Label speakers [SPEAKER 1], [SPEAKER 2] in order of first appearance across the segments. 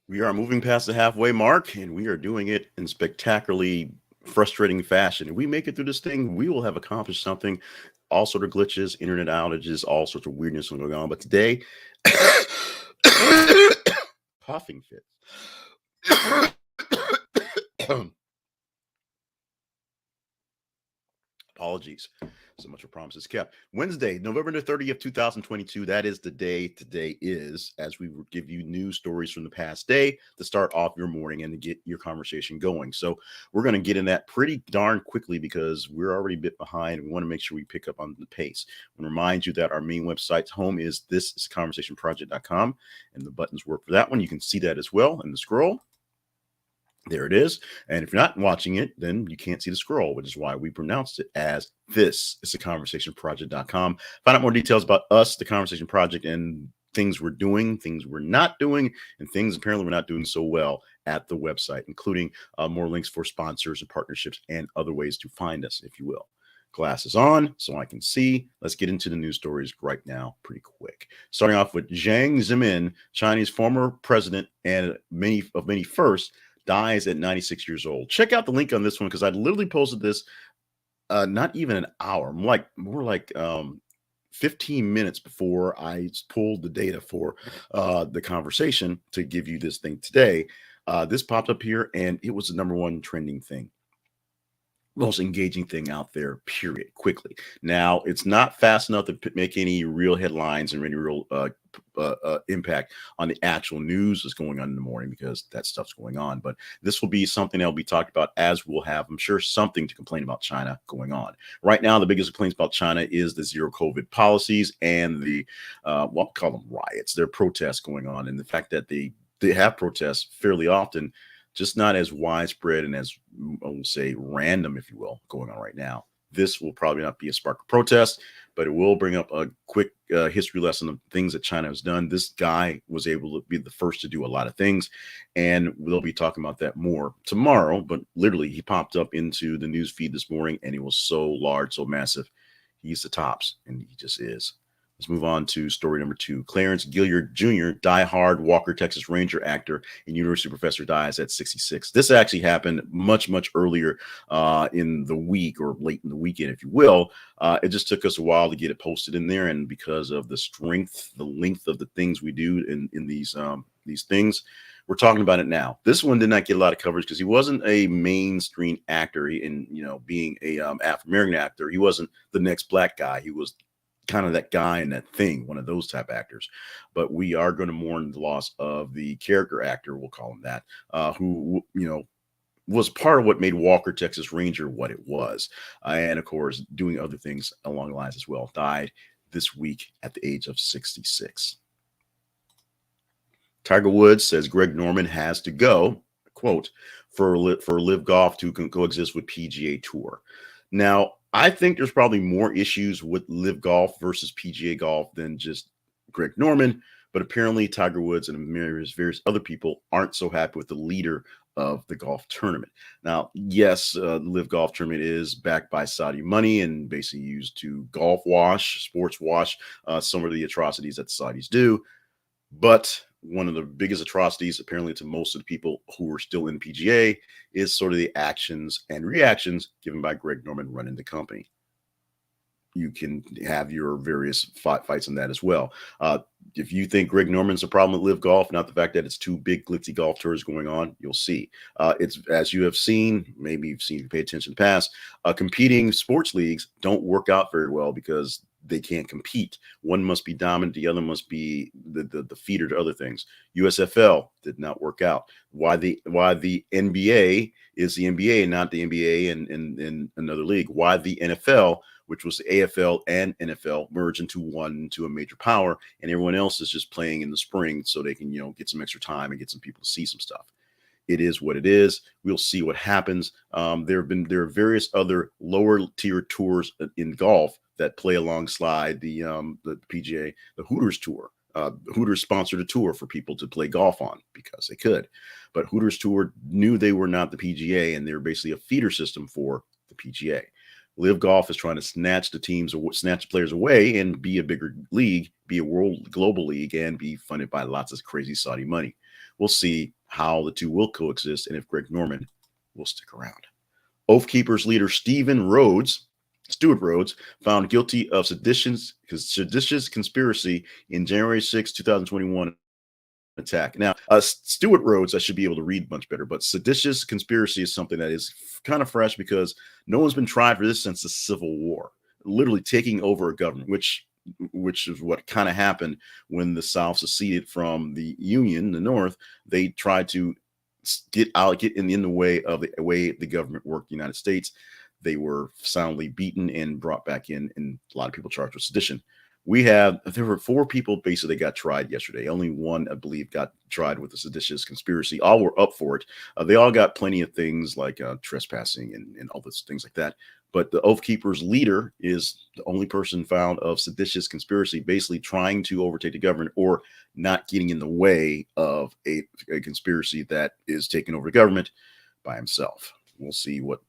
[SPEAKER 1] We are moving past the halfway mark, and we are doing it in spectacularly frustrating fashion. If we make it through this thing, we will have accomplished something. All sort of glitches, internet outages, all sorts of weirdness going on. But today, coughing fits. Apologies. So much for promises kept. Wednesday, November the 30th, 2022. That is the day today is, as we give you news stories from the past day to start off your morning and to get your conversation going. So we're going to get in that pretty darn quickly because we're already a bit behind. We want to make sure we pick up on the pace. I want to remind you that our main website's home is thisisconversationproject.com, and the buttons work for that one. You can see that as well in the scroll. There it is. And if you're not watching it, then you can't see the scroll, which is why we pronounced it as this is the conversationproject.com. Find out more details about us, the Conversation Project, and things we're doing, things we're not doing, and things apparently we're not doing so well at the website, including more links for sponsors and partnerships and other ways to find us, if you will. Glasses on so I can see. Let's get into the news stories right now pretty quick. Starting off with Jiang Zemin, Chinese former president and many firsts, dies at 96 years old. Check out the link on this one because I literally posted this not even an hour, more like 15 minutes before I pulled the data for the conversation to give you this thing today. This popped up here and it was the number one trending thing. Most engaging thing out there, period, quickly. Now, it's not fast enough to make any real headlines and any real impact on the actual news that's going on in the morning because that stuff's going on. But this will be something that will be talked about as we'll have, I'm sure, something to complain about China going on. Right now, the biggest complaints about China is the zero COVID policies and the, we'll call them riots. There are protests going on, and the fact that they have protests fairly often, just not as widespread and as, I will say, random, if you will, going on right now. This will probably not be a spark of protest, but it will bring up a quick history lesson of things that China has done. This guy was able to be the first to do a lot of things, and we'll be talking about that more tomorrow. But literally, he popped up into the news feed this morning, and he was so large, so massive. He's the tops, and he just is. Let's move on to story number 2. Clarence Gilyard Jr., die-hard Walker, Texas Ranger actor and university professor, dies at 66. This actually happened much, much earlier in the week or late in the weekend, if you will. It just took us a while to get it posted in there. And because of the strength, the length of the things we do in these things, we're talking about it now. This one did not get a lot of coverage because he wasn't a mainstream actor. In being a African-American actor, he wasn't the next black guy. He was kind of that guy and that thing, one of those type actors. But we are going to mourn the loss of the character actor, we'll call him that, who, was part of what made Walker, Texas Ranger what it was. And of course, doing other things along the lines as well. Died this week at the age of 66. Tiger Woods says Greg Norman has to go, quote, for LIV Golf to coexist with PGA Tour. Now, I think there's probably more issues with LIV Golf versus PGA Golf than just Greg Norman, but apparently Tiger Woods and various other people aren't so happy with the leader of the golf tournament. Now, yes, the LIV Golf tournament is backed by Saudi money and basically used to sports wash some of the atrocities that the Saudis do. But one of the biggest atrocities, apparently to most of the people who are still in PGA, is sort of the actions and reactions given by Greg Norman running the company. You can have your various fights on that as well. If you think Greg Norman's a problem with LIV Golf, not the fact that it's two big glitzy golf tours going on, you'll see. It's, as you have seen, maybe you've seen, pay attention in the past, competing sports leagues don't work out very well because they can't compete. One must be dominant, the other must be the feeder to other things. USFL did not work out. Why the NBA is the NBA and not the NBA and another league? Why the NFL, which was the AFL and NFL, merge into a major power, and everyone else is just playing in the spring so they can, get some extra time and get some people to see some stuff. It is what it is. We'll see what happens. There are various other lower tier tours in golf that play alongside the PGA, the Hooters Tour. Hooters sponsored a tour for people to play golf on because they could. But Hooters Tour knew they were not the PGA, and they were basically a feeder system for the PGA. LIV Golf is trying to snatch the players away and be a bigger league, be a global league, and be funded by lots of crazy Saudi money. We'll see. how the two will coexist and if Greg Norman will stick around. Oath Keepers leader Stewart Rhodes, found guilty of seditious conspiracy in January 6, 2021 attack. Now, Stewart Rhodes, I should be able to read much better, but seditious conspiracy is something that is kind of fresh because no one's been tried for this since the Civil War, literally taking over a government, which is what kind of happened when the South seceded from the Union, the North. They tried to get in the way of the way the government worked in the United States. They were soundly beaten and brought back in, and a lot of people charged with sedition. There were 4 people basically got tried yesterday. Only one, I believe, got tried with a seditious conspiracy. All were up for it. They all got plenty of things like trespassing and all those things like that. But the Oath Keepers leader is the only person found of seditious conspiracy, basically trying to overtake the government or not getting in the way of a conspiracy that is taking over the government by himself. We'll see what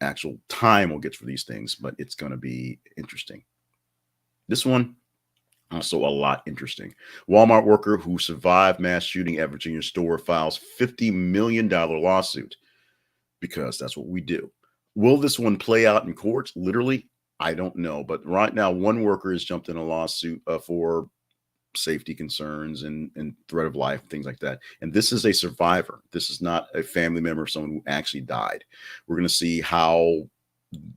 [SPEAKER 1] actual time we'll get for these things, but it's going to be interesting. This one, also a lot interesting. Walmart worker who survived mass shooting at Virginia store files $50 million lawsuit because that's what we do. Will this one play out in court? Literally, I don't know. But right now, one worker has jumped in a lawsuit for safety concerns and threat of life, things like that. And this is a survivor. This is not a family member of someone who actually died. We're going to see how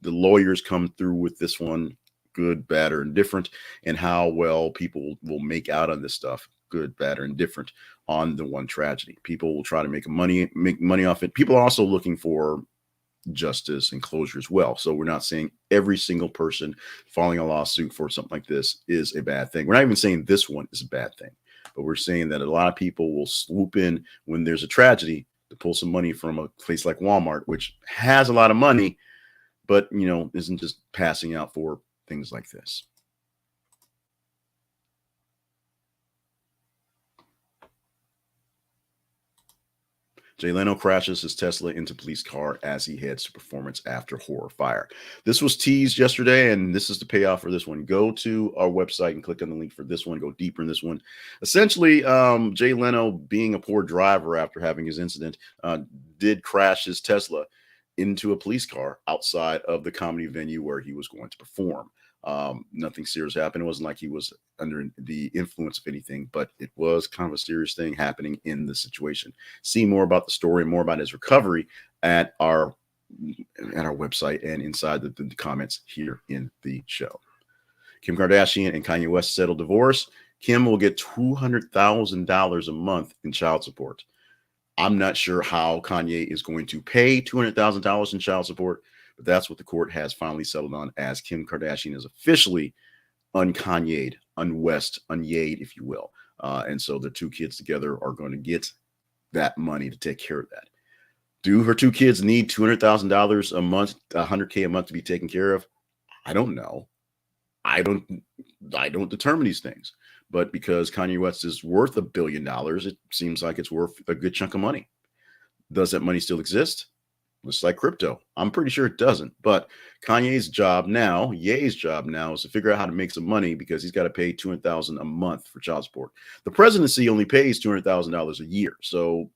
[SPEAKER 1] the lawyers come through with this one, good, bad, or indifferent, and how well people will make out on this stuff, good, bad, or indifferent, on the one tragedy. People will try to make money off it. People are also looking for justice and closure as well. So we're not saying every single person filing a lawsuit for something like this is a bad thing. We're not even saying this one is a bad thing, but we're saying that a lot of people will swoop in when there's a tragedy to pull some money from a place like Walmart, which has a lot of money, but isn't just passing out for things like this. Leno crashes his Tesla into police car as he heads to performance after horror fire. This was teased yesterday, and this is the payoff for this one. Go to our website and click on the link for this one. Go deeper in this one. Essentially, Jay Leno, being a poor driver after having his incident, did crash his Tesla into a police car outside of the comedy venue where he was going to perform. Nothing serious happened. It wasn't like he was under the influence of anything, but it was kind of a serious thing happening in the situation. See more about the story and more about his recovery at our website and inside the comments here in the show. Kim Kardashian and Kanye West settled divorce. Kim will get $200,000 a month in child support. I'm not sure how Kanye is going to pay $200,000 in child support, but that's what the court has finally settled on, as Kim Kardashian is officially unkanyed, unyayed, if you will. And so the 2 kids together are going to get that money to take care of that. Do her 2 kids need $200,000 a month, $100K a month to be taken care of? I don't know. I don't determine these things. But because Kanye West is worth $1 billion, it seems like it's worth a good chunk of money. Does that money still exist? Just like crypto. I'm pretty sure it doesn't. But Kanye's job now, Ye's job now, is to figure out how to make some money because he's got to pay $200,000 a month for child support. The presidency only pays $200,000 a year. So,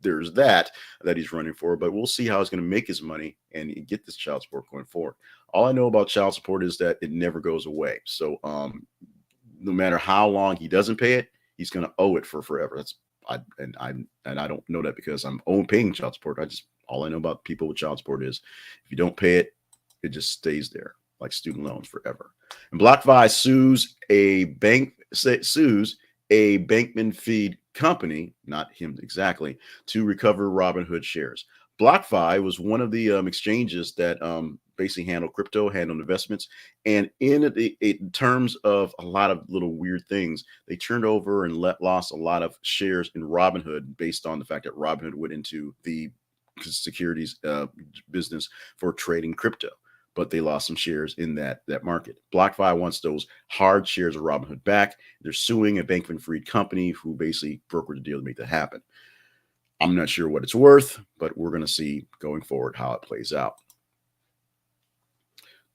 [SPEAKER 1] there's that he's running for. But we'll see how he's going to make his money and get this child support going forward. All I know about child support is that it never goes away. So no matter how long he doesn't pay it, he's going to owe it for forever. I don't know that because I'm paying child support. All I know about people with child support is if you don't pay it, it just stays there like student loans forever. And BlockFi sues a Bankman-Fried company, not him exactly, to recover Robinhood shares. BlockFi was one of the exchanges that basically handle crypto, handle investments. And in terms of a lot of little weird things, they turned over and lost a lot of shares in Robinhood based on the fact that Robinhood went into the securities business for trading crypto. But they lost some shares in that market. BlockFi wants those hard shares of Robinhood back. They're suing a Bankman-Fried company who basically brokered the deal to make that happen. I'm not sure what it's worth, but we're going to see going forward how it plays out.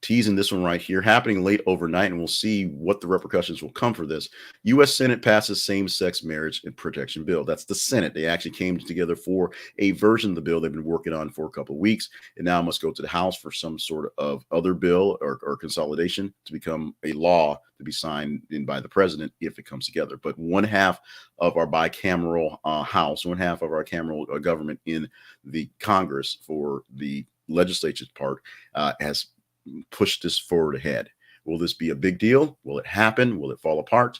[SPEAKER 1] teasing this one right here, happening late overnight, and we'll see what the repercussions will come for this. U.S. Senate passes same-sex marriage and protection bill. That's the Senate. They actually came together for a version of the bill they've been working on for a couple of weeks, and now must go to the House for some sort of other bill or consolidation to become a law to be signed in by the president if it comes together. But one half of our bicameral House, one half of our cameral government in the Congress for the legislature's part has push this forward ahead. Will this be a big deal? Will it happen? Will it fall apart?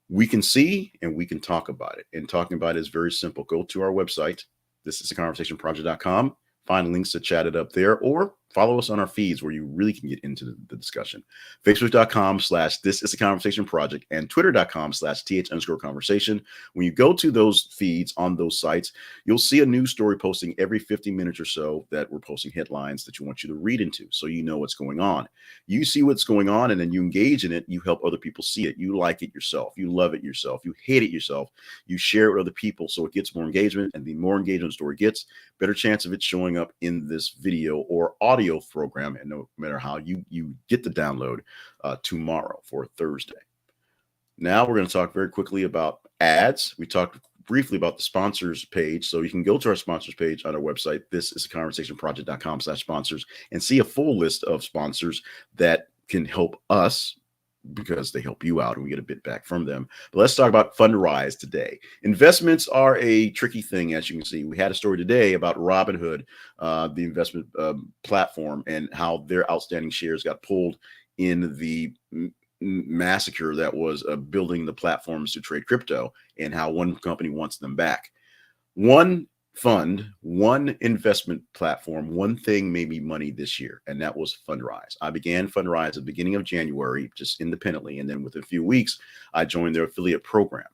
[SPEAKER 1] We can see and we can talk about it. And talking about it is very simple. Go to our website. This is theconversationproject.com. Find links to chat it up there, or follow us on our feeds where you really can get into the discussion. Facebook.com/This Is a Conversation Project and Twitter.com/TH_conversation. When you go to those feeds on those sites, you'll see a news story posting every 50 minutes or so that we're posting headlines that you want you to read into so you know what's going on. You see what's going on and then you engage in it. You help other people see it. You like it yourself. You love it yourself. You hate it yourself. You share it with other people so it gets more engagement. And the more engagement the story gets, better chance of it showing up in this video or audio program, and no matter how you get the download tomorrow for Thursday. Now we're going to talk very quickly about ads. We talked briefly about the sponsors page, so you can go to our sponsors page on our website. This is conversationproject.com/sponsors and see a full list of sponsors that can help us, because they help you out and we get a bit back from them. But let's talk about Fundrise today. Investments are a tricky thing, as you can see. We had a story today about Robinhood, the investment platform, and how their outstanding shares got pulled in the massacre that was building the platforms to trade crypto, and how one company wants them back. One fund, one investment platform, one thing made me money this year, and that was Fundrise. I began Fundrise at the beginning of January, just independently, and then within a few weeks, I joined their affiliate program.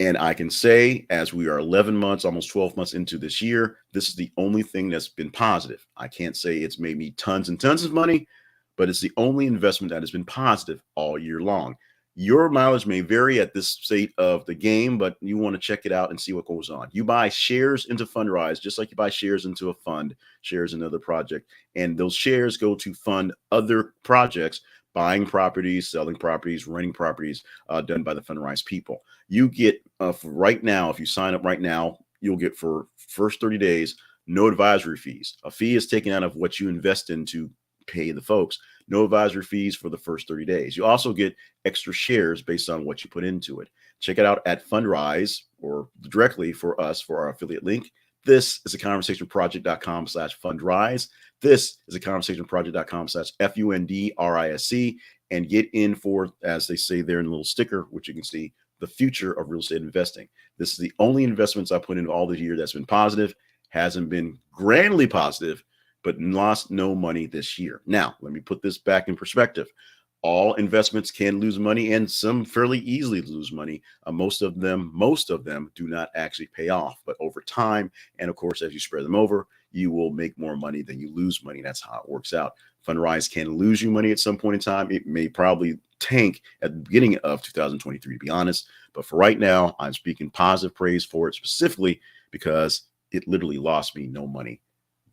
[SPEAKER 1] And I can say, as we are 11 months, almost 12 months into this year, this is the only thing that's been positive. I can't say it's made me tons and tons of money, but it's the only investment that has been positive all year long. Your mileage may vary at this state of the game, but you want to check it out and see what goes on. You buy shares into Fundrise, just like you buy shares into a fund, shares in another project, and those shares go to fund other projects, buying properties, selling properties, renting properties, done by the Fundrise people. You get, for right now, if you sign up right now, you'll get for first 30 days, no advisory fees. A fee is taken out of what you invest in to pay the folks. No advisory fees for the first 30 days. You also get extra shares based on what you put into it. Check it out at Fundrise, or directly for us for our affiliate link. This is a conversationproject.com/Fundrise. This is a conversationproject.com/FUNDRISC, and get in for, as they say there in a little sticker, which you can see, the future of real estate investing. This is the only investments I put in all the year that's been positive. Hasn't been grandly positive, but lost no money this year. Now, let me put this back in perspective. All investments can lose money, and some fairly easily lose money. Most of them do not actually pay off. But over time, and of course, as you spread them over, you will make more money than you lose money. That's how it works out. Fundrise can lose you money at some point in time. It may probably tank at the beginning of 2023, to be honest. But for right now, I'm speaking positive praise for it, specifically because it literally lost me no money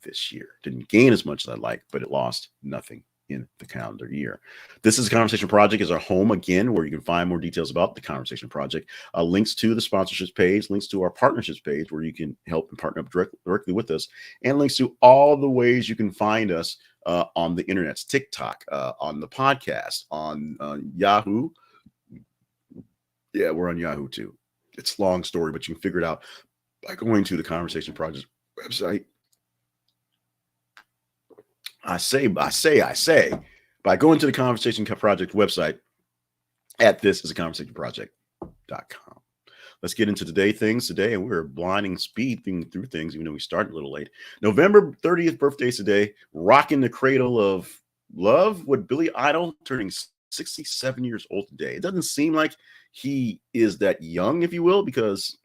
[SPEAKER 1] this year. Didn't gain as much as I'd like, but it lost nothing in the calendar year. This is Conversation Project, is our home again, where you can find more details about the Conversation Project, links to the sponsorships page, links to our partnerships page where you can help and partner up directly with us, and links to all the ways you can find us on the internet, TikTok, on the podcast, on Yahoo. Yeah, we're on Yahoo too. It's a long story, but you can figure it out by going to the Conversation Project website. I say, by going to the Conversation Project website at thisisaconversationproject.com. Let's get into things today, and we're blinding speed through things, even though we started a little late. November 30th birthday's today, rocking the cradle of love with Billy Idol, turning 67 years old today. It doesn't seem like he is that young, if you will, because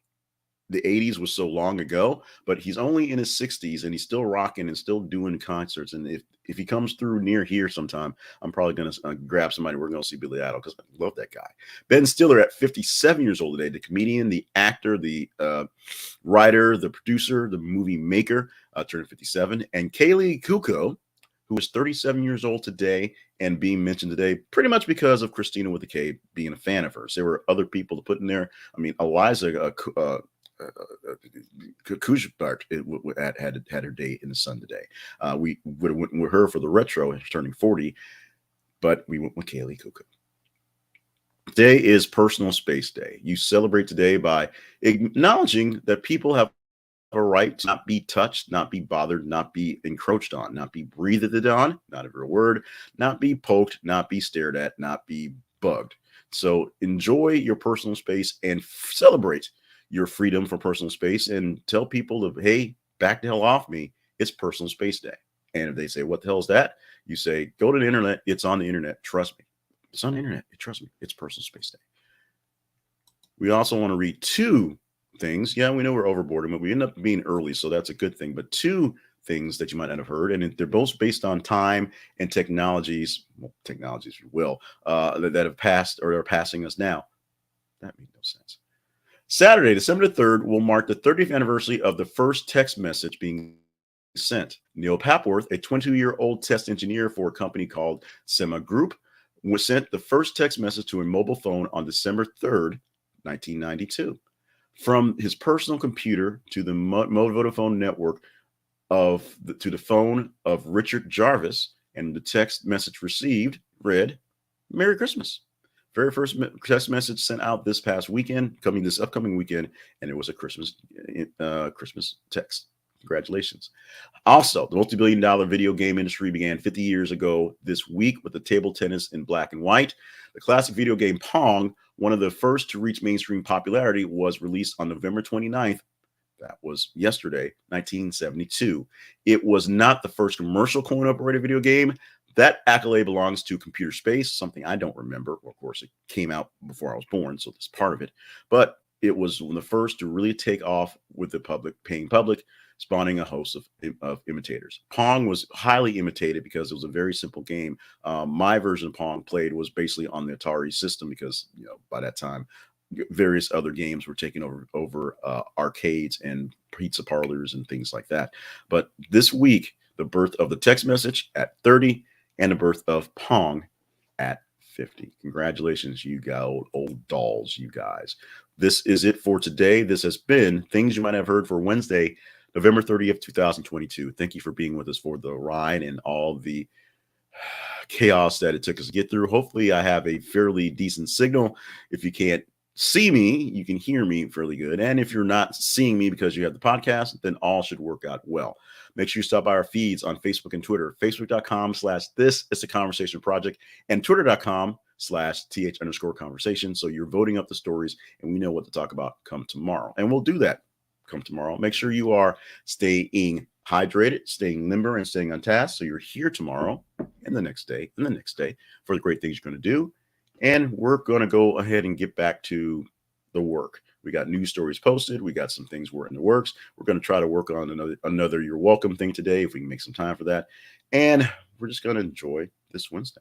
[SPEAKER 1] the 80s was so long ago, but he's only in his 60s and he's still rocking and still doing concerts. And if he comes through near here sometime, I'm probably going to grab somebody. We're going to see Billy Idol because I love that guy. Ben Stiller at 57 years old today, the comedian, the actor, the writer, the producer, the movie maker, turned 57. And Kaylee Kuko, who is 37 years old today and being mentioned today pretty much because of Christina with the K being a fan of hers. There were other people to put in there. I mean, Eliza Kujbart had her day in the sun today. We would have went with her for the retro, turning 40, but we went with Kaylee Cuoco. Today is Personal Space Day. You celebrate today by acknowledging that people have a right to not be touched, not be bothered, not be encroached on, not be breathed on, not a real word, not be poked, not be stared at, not be bugged. So enjoy your personal space and celebrate your freedom for personal space and tell people to, hey, back the hell off me. It's Personal Space Day. And if they say, what the hell is that? You say, go to the internet. It's on the internet. Trust me. It's on the internet. Trust me. It's Personal Space Day. We also want to read two things. Yeah, we know we're overboard, but we end up being early, so that's a good thing. But two things that you might not have heard, and they're both based on time and technologies, if you will, that have passed or are passing us now. That makes no sense. Saturday, December the 3rd, will mark the 30th anniversary of the first text message being sent. Neil Papworth, a 22-year-old test engineer for a company called Sema Group, was sent the first text message to a mobile phone on December 3rd, 1992. From his personal computer to the Vodafone network to the phone of Richard Jarvis, and the text message received read, "Merry Christmas." Very first text message sent out this past weekend, this upcoming weekend, and it was a Christmas text. Congratulations. Also, the multi-billion-dollar video game industry began 50 years ago this week with the table tennis in black and white. The classic video game Pong, one of the first to reach mainstream popularity, was released on November 29th. That was yesterday, 1972. It was not the first commercial coin-operated video game. That accolade belongs to Computer Space, something I don't remember. Of course, it came out before I was born, so that's part of it. But it was one of the first to really take off with the paying public, spawning a host of imitators. Pong was highly imitated because it was a very simple game. My version of Pong played was basically on the Atari system because, by that time, various other games were taking over arcades and pizza parlors and things like that. But this week, the birth of the text message at 30 and the birth of Pong at 50. Congratulations, you old dolls, you guys. This is it for today. This has been Things You Might Have Heard for Wednesday, November 30th, 2022. Thank you for being with us for the ride and all the chaos that it took us to get through. Hopefully, I have a fairly decent signal. If you can't see me, you can hear me fairly good. And if you're not seeing me because you have the podcast, then all should work out well. Make sure you stop by our feeds on Facebook and Twitter, facebook.com/this is the conversation project and twitter.com/th_conversation. So you're voting up the stories and we know what to talk about come tomorrow. And we'll do that come tomorrow. Make sure you are staying hydrated, staying limber, and staying on task. So you're here tomorrow and the next day and the next day for the great things you're going to do. And we're going to go ahead and get back to the work. We got news stories posted. We got some things we're in the works. We're going to try to work on another You're Welcome thing today if we can make some time for that. And we're just going to enjoy this Wednesday.